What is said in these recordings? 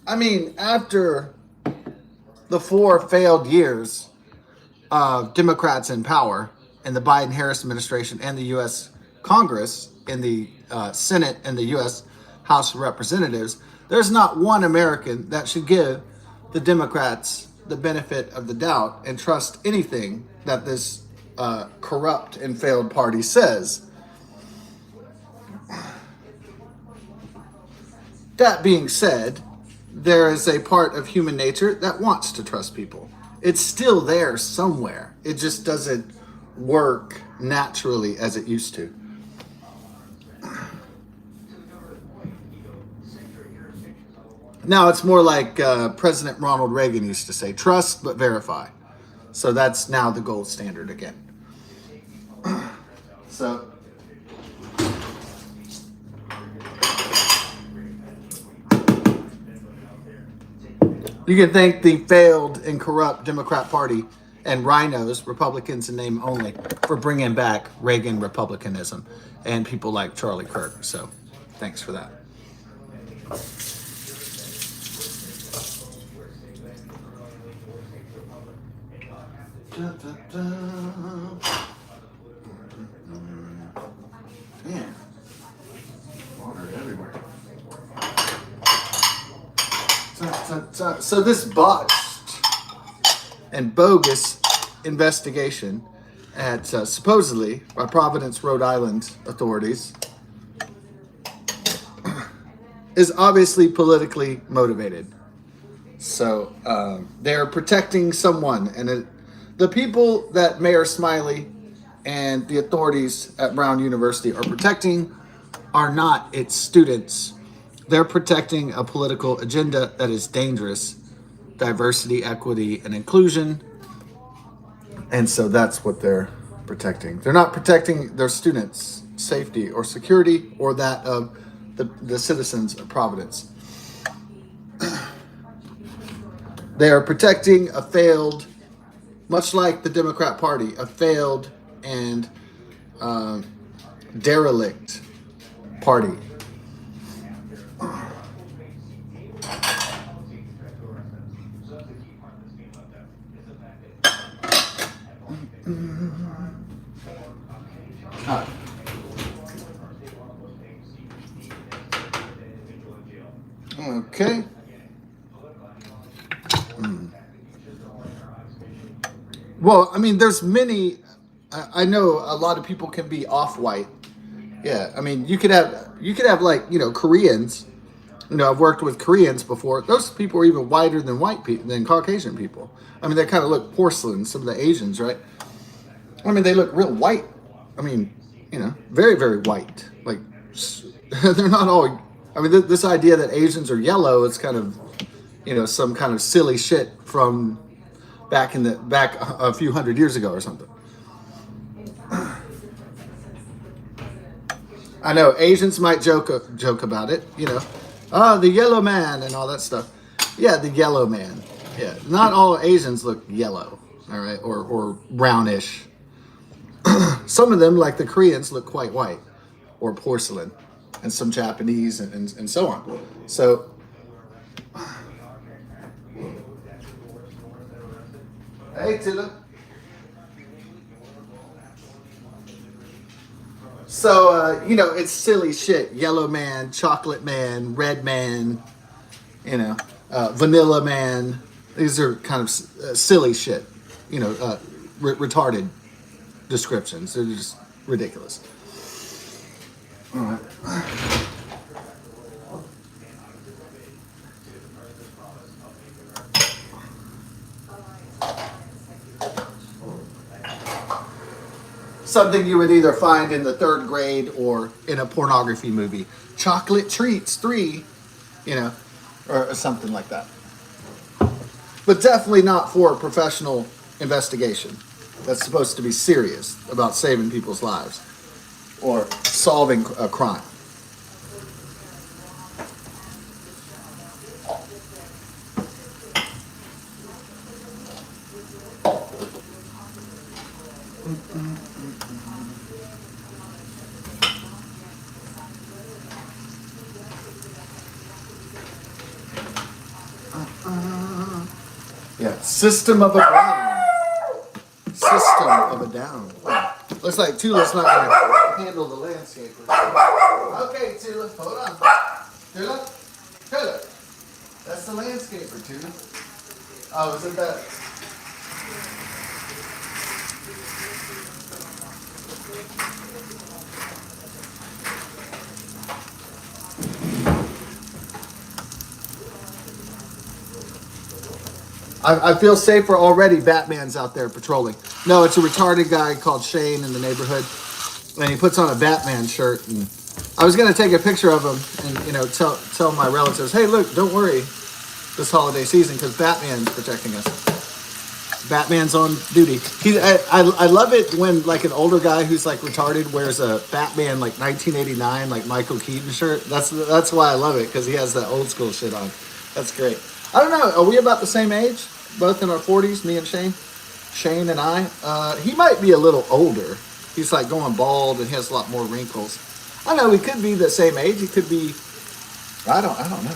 I mean, after the 4 failed years of Democrats in power in the Biden Harris administration and the U.S. Congress, in the Senate and the U.S. House of Representatives, there's not one American that should give the Democrats the benefit of the doubt and trust anything that this corrupt and failed party says. That being said, there is a part of human nature that wants to trust people. It's still there somewhere. It just doesn't work naturally as it used to. Now it's more like President Ronald Reagan used to say, trust but verify. So that's now the gold standard again. So you can thank the failed and corrupt Democrat Party and rhinos, Republicans in name only, for bringing back Reagan Republicanism and people like Charlie Kirk. So thanks for that. Da, da, da. Man, water everywhere. So this botched and bogus investigation at supposedly by Providence, Rhode Island authorities is obviously politically motivated. So they're protecting someone, and the people that Mayor Smiley and the authorities at Brown University are protecting are not its students. They're protecting a political agenda that is dangerous: diversity, equity, and inclusion. And so that's what they're protecting. They're not protecting their students' safety or security or that of the citizens of Providence. They are protecting a failed, much like the Democrat Party, a failed and derelict party. Okay. Well, I mean, there's many. I know a lot of people can be off-white. Yeah, I mean, you could have like Koreans. I've worked with Koreans before. Those people are even whiter than white people, than Caucasian people. I mean, they kind of look porcelain. Some of the Asians, right? I mean, they look real white. I mean, very, very white. Like, they're not all. I mean, this idea that Asians are yellow is kind of, some kind of silly shit from back a few hundred years ago or something. I know Asians might joke about it, the yellow man and all that stuff. Yeah, the yellow man. Yeah, not all Asians look yellow, all right, or brownish. Some of them, like the Koreans, look quite white or porcelain, and some Japanese and so on. So, hey, Tilla. So, it's silly shit. Yellow man, chocolate man, red man, vanilla man. These are kind of silly shit, retarded descriptions. They're just ridiculous. All right. Something you would either find in the 3rd grade or in a pornography movie. Chocolate Treats 3, or something like that. But definitely not for a professional investigation that's supposed to be serious about saving people's lives or solving a crime. Yeah, system of a down. System of a down. Wow. Looks like Tula's not going to handle the landscaper. Okay, Tula, hold on. Tula? Tula. That's the landscaper, Tula. Oh, is it that? I feel safer already. Batman's out there patrolling. No, it's a retarded guy called Shane in the neighborhood, and he puts on a Batman shirt. And I was gonna take a picture of him and tell my relatives, hey, look, don't worry, this holiday season because Batman's protecting us. Batman's on duty. I love it when like an older guy who's like retarded wears a Batman like 1989 like Michael Keaton shirt. That's why I love it because he has that old school shit on. That's great. I don't know. Are we about the same age? Both in our 40s, me and Shane? Shane and I? He might be a little older. He's like going bald and he has a lot more wrinkles. I know he could be the same age. He could be, I don't know.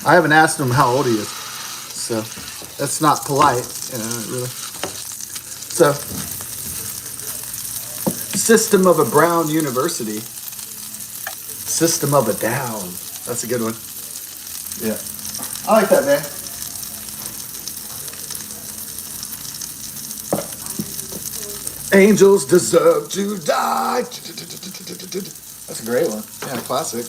I haven't asked him how old he is. So that's not polite, really. So, system of a Brown University. System of a down. That's a good one. Yeah. I like that, man. Angels deserve to die. That's a great one. Yeah, classic.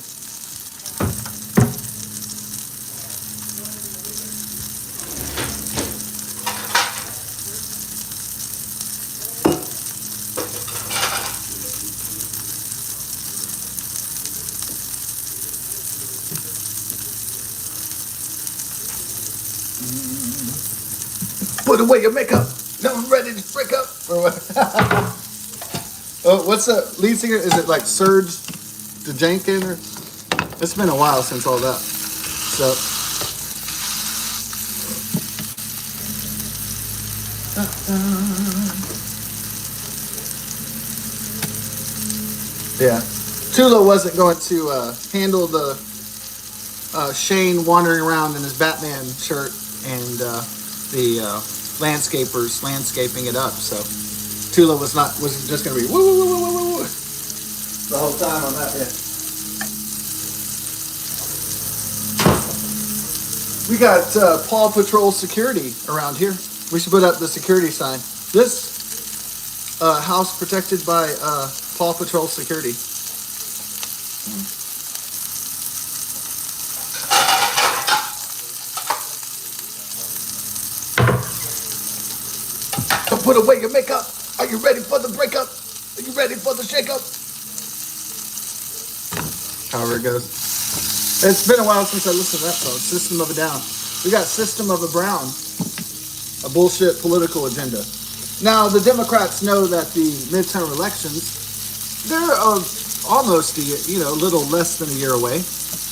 Put away your makeup. Now I'm ready to break up. Or what? Oh, what's the lead singer? Is it like Serge DeJankin? Or it's been a while since all that. So yeah, Tula wasn't going to handle the Shane wandering around in his Batman shirt and the landscapers landscaping it up. So Tula wasn't just going to be woo woo woo woo woo woo the whole time on that. Yeah. We got Paw Patrol security around here. We should put up the security sign. This house protected by Paw Patrol security. Don't put away your makeup. Are you ready for the breakup? Are you ready for the shakeup? However it goes. It's been a while since I listened to that song. System of a Down. We got System of a Brown. A bullshit political agenda. Now, the Democrats know that the midterm elections, they're almost a little less than a year away.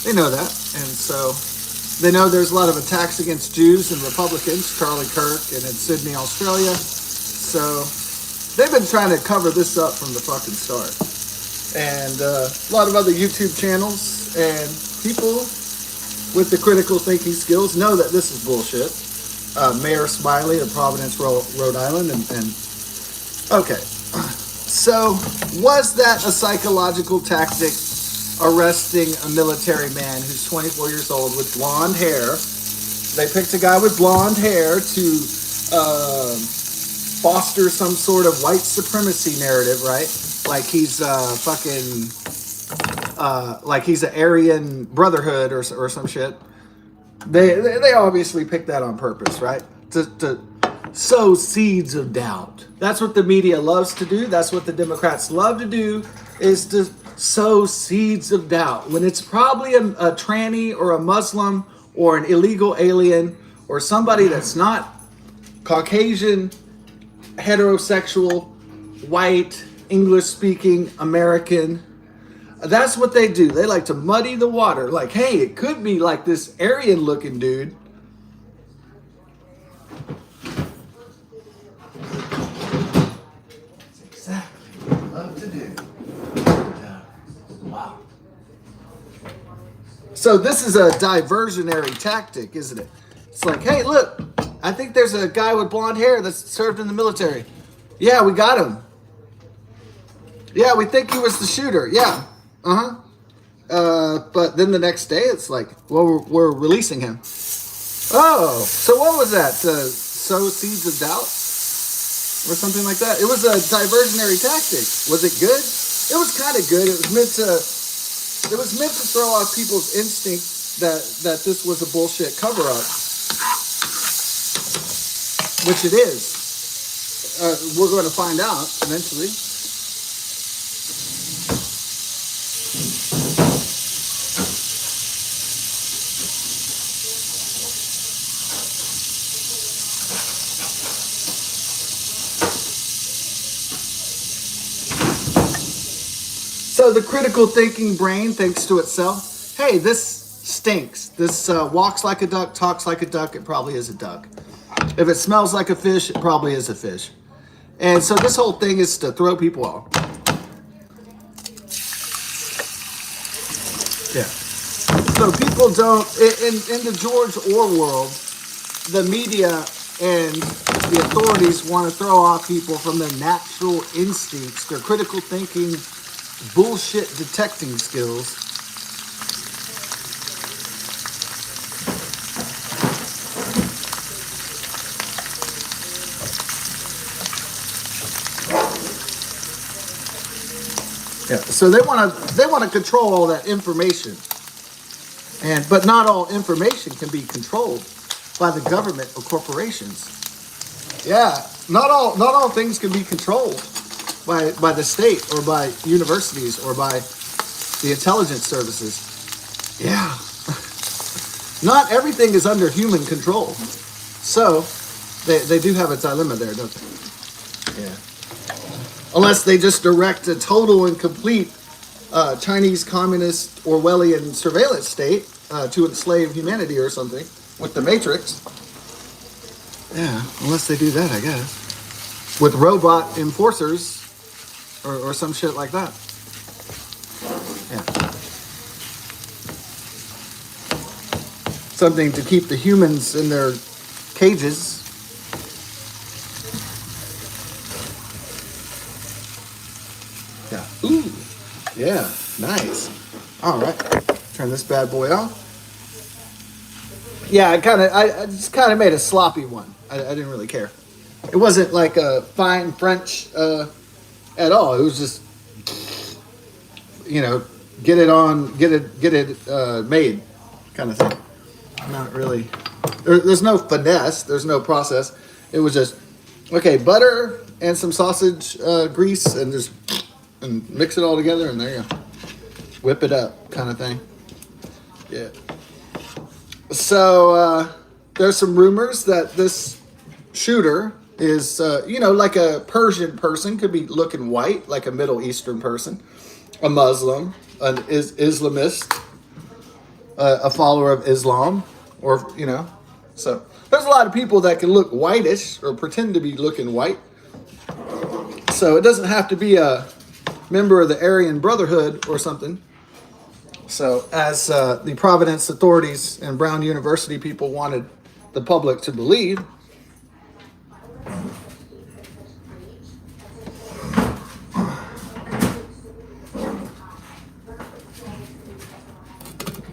They know that. And so they know there's a lot of attacks against Jews and Republicans, Charlie Kirk, and in Sydney, Australia. So they've been trying to cover this up from the fucking start. And a lot of other YouTube channels and people with the critical thinking skills know that this is bullshit. Mayor Smiley of Providence, Rhode Island. And okay. So was that a psychological tactic arresting a military man who's 24 years old with blonde hair? They picked a guy with blonde hair to foster some sort of white supremacy narrative, right? Like he's like he's an Aryan Brotherhood or some shit. They obviously picked that on purpose, right? To sow seeds of doubt. That's what the media loves to do. That's what the Democrats love to do, is to sow seeds of doubt when it's probably a tranny or a Muslim or an illegal alien or somebody that's not Caucasian, heterosexual, white, English-speaking American. That's what they do. They like to muddy the water. Like, hey, it could be like this Aryan-looking dude. That's exactly what I love to do. Wow. So this is a diversionary tactic, isn't it? It's like, hey, look, I think there's a guy with blonde hair that's served in the military. Yeah, we got him. Yeah, we think he was the shooter. Yeah. Uh-huh. But then the next day, it's like, well, we're releasing him. Oh, so what was that? Sow seeds of doubt or something like that? It was a diversionary tactic. Was it good? It was kind of good. It was meant to. It was meant to throw off people's instinct that this was a bullshit cover up, which it is. We're going to find out eventually. So the critical thinking brain thinks to itself, hey, this stinks. This walks like a duck, talks like a duck, it probably is a duck. If it smells like a fish, it probably is a fish. And so this whole thing is to throw people off. Yeah. So people don't, in the George Orwell world, the media and the authorities want to throw off people from their natural instincts, their critical thinking, bullshit detecting skills. Yeah, so they want to control all that information, but not all information can be controlled by the government or corporations. Yeah, not all things can be controlled by the state or by universities or by the intelligence services. Yeah, not everything is under human control. So they do have a dilemma there, don't they? Yeah. Unless they just direct a total and complete Chinese communist Orwellian surveillance state to enslave humanity or something with the Matrix. Yeah, unless they do that, I guess. With robot enforcers or some shit like that. Yeah. Something to keep the humans in their cages. Yeah. Ooh. Yeah. Nice. All right. Turn this bad boy off. Yeah, I just kind of made a sloppy one. I didn't really care. It wasn't like a fine French at all. It was just, get it made kind of thing. Not really. There's no finesse. There's no process. It was just, okay, butter and some sausage grease and mix it all together, and there you go. Whip it up kind of thing. Yeah. So there's some rumors that this shooter is, like a Persian person, could be looking white, like a Middle Eastern person, a Muslim, an Islamist, a follower of Islam, or, So there's a lot of people that can look whitish or pretend to be looking white. So it doesn't have to be a member of the Aryan Brotherhood or something. So as the Providence authorities and Brown University people wanted the public to believe,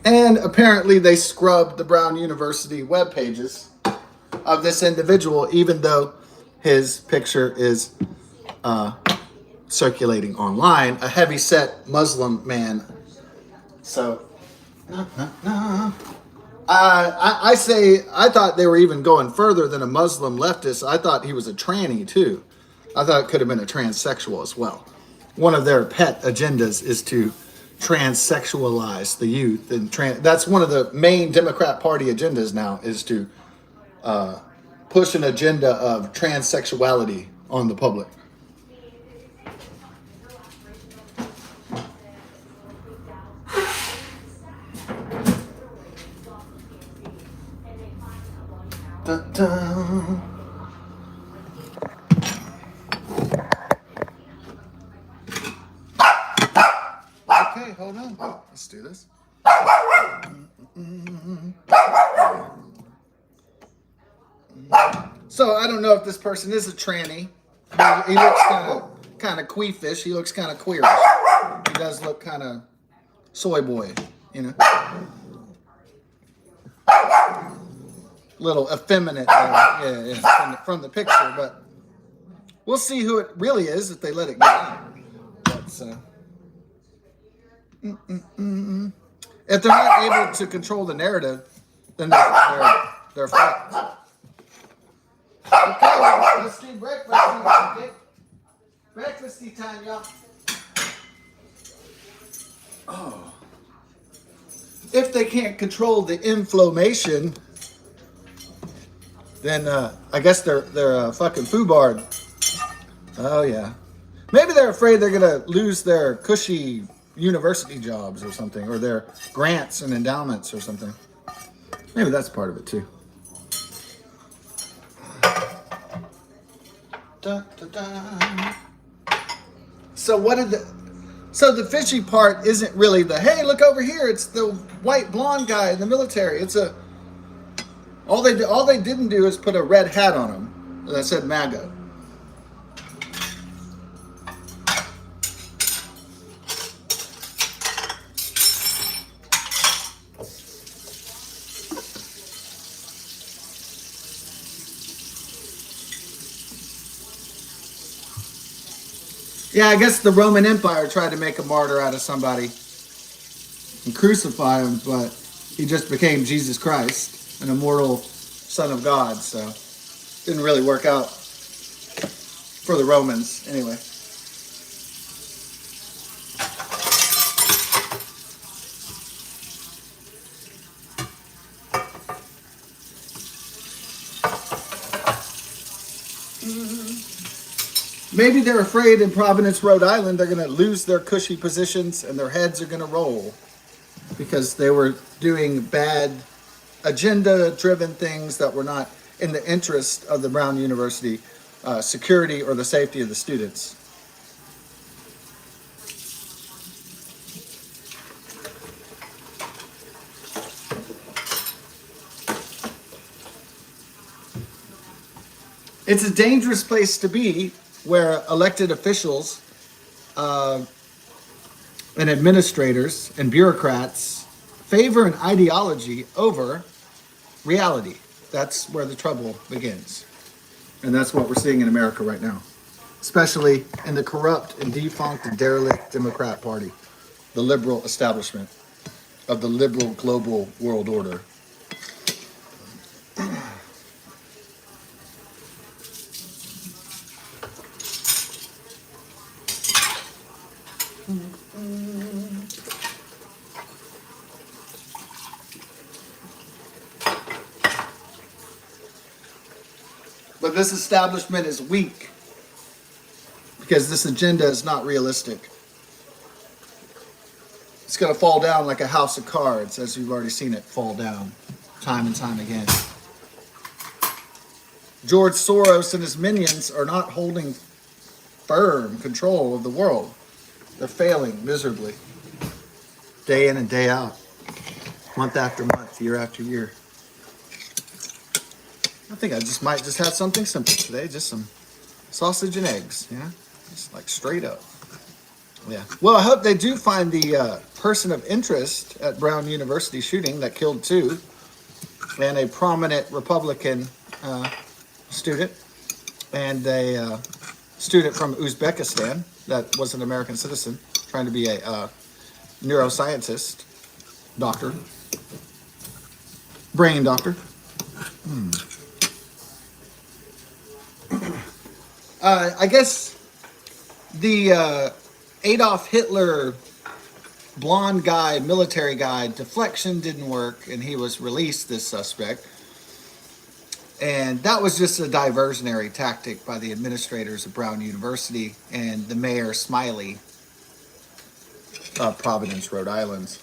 and apparently they scrubbed the Brown University web pages of this individual, even though his picture is circulating online, a heavy-set Muslim man. So, I thought they were even going further than a Muslim leftist. I thought he was a tranny too. I thought it could have been a transsexual as well. One of their pet agendas is to transsexualize the youth, and that's one of the main Democrat Party agendas now, is to push an agenda of transsexuality on the public. Dun, dun. Okay, hold on. Let's do this. So I don't know if this person is a tranny. But he looks kind of queefish. He looks kind of queerish. He does look kind of soy boy, you know, little effeminate, from the picture. But we'll see who it really is if they let it get out. That's, if they're not able to control the narrative, then they're fucked. Okay, let's do breakfast. Okay? Breakfasty time, y'all. Oh. If they can't control the inflammation, then I guess they're fucking foobarred. Oh yeah. Maybe they're afraid they're gonna lose their cushy university jobs or something, or their grants and endowments or something. Maybe that's part of it too. Da, da, da. So the fishy part isn't really the, hey, look over here, it's the white blonde guy in the military. It's all they didn't do is put a red hat on him that said MAGA. Yeah, I guess the Roman Empire tried to make a martyr out of somebody and crucify him, but he just became Jesus Christ, an immortal Son of God, so didn't really work out for the Romans anyway. Maybe they're afraid in Providence, Rhode Island, they're going to lose their cushy positions and their heads are going to roll because they were doing bad agenda-driven things that were not in the interest of the Brown University security or the safety of the students. It's a dangerous place to be where elected officials and administrators and bureaucrats favor an ideology over reality. That's where the trouble begins. And that's what we're seeing in America right now, especially in the corrupt and defunct and derelict Democrat Party, the liberal establishment of the liberal global world order. But this establishment is weak because this agenda is not realistic. It's going to fall down like a house of cards, as you've already seen it fall down time and time again. George Soros and his minions are not holding firm control of the world. They're failing miserably, day in and day out, month after month, year after year. I think I might just have something simple today, just some sausage and eggs, yeah, just like straight up. Yeah. Well, I hope they do find the person of interest at Brown University shooting that killed 2, and a prominent Republican student, and a student from Uzbekistan that was an American citizen trying to be a neuroscientist, doctor, brain doctor. I guess the Adolf Hitler blonde guy, military guy, deflection didn't work, and he was released, this suspect. And that was just a diversionary tactic by the administrators of Brown University and the mayor Smiley of Providence, Rhode Island.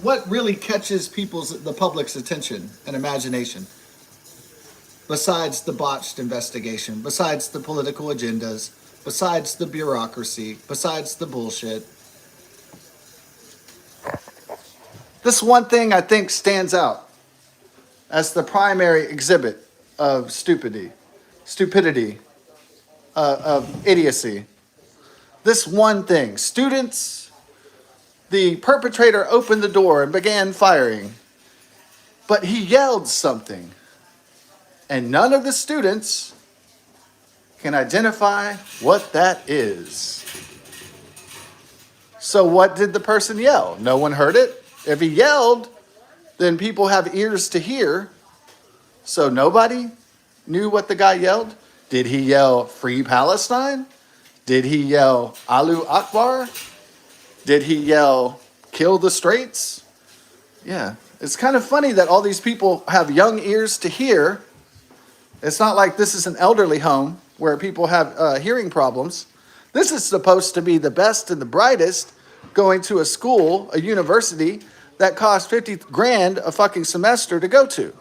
What really catches the public's attention and imagination, besides the botched investigation, besides the political agendas, besides the bureaucracy, besides the bullshit, this one thing I think stands out as the primary exhibit of stupidity, of idiocy. This one thing. Students, the perpetrator opened the door and began firing, but he yelled something, and none of the students can identify what that is. So what did the person yell? No one heard it. If he yelled, then people have ears to hear. So nobody knew what the guy yelled. Did he yell Free Palestine? Did he yell Allahu Akbar? Did he yell Kill the Straits? Yeah, it's kind of funny that all these people have young ears to hear. It's not like this is an elderly home where people have hearing problems. This is supposed to be the best and the brightest going to a school, a university that costs 50 grand a fucking semester to go to.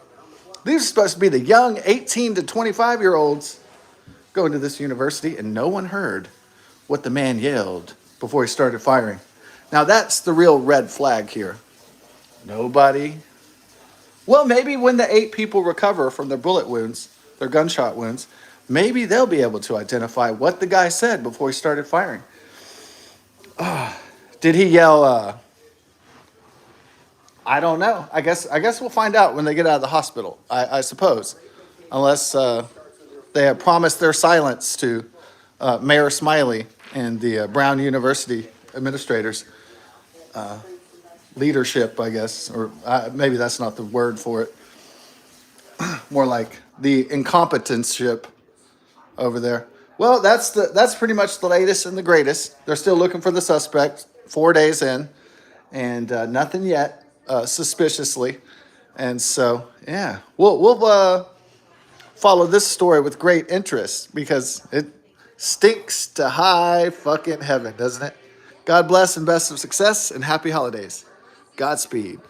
These are supposed to be the young 18 to 25-year-olds going to this university, and no one heard what the man yelled before he started firing. Now that's the real red flag here. Nobody. Well, maybe when the 8 people recover from their bullet wounds, their gunshot wounds, maybe they'll be able to identify what the guy said before he started firing. Did he yell, I don't know. I guess we'll find out when they get out of the hospital, I suppose. Unless they have promised their silence to Mayor Smiley and the Brown University administrators. Leadership, I guess, or maybe that's not the word for it. More like the incompetence-ship over there. Well, that's pretty much the latest and the greatest. They're still looking for the suspect 4 days in, and nothing yet, suspiciously. And so, yeah, we'll follow this story with great interest because it stinks to high fucking heaven, doesn't it? God bless and best of success and happy holidays. Godspeed.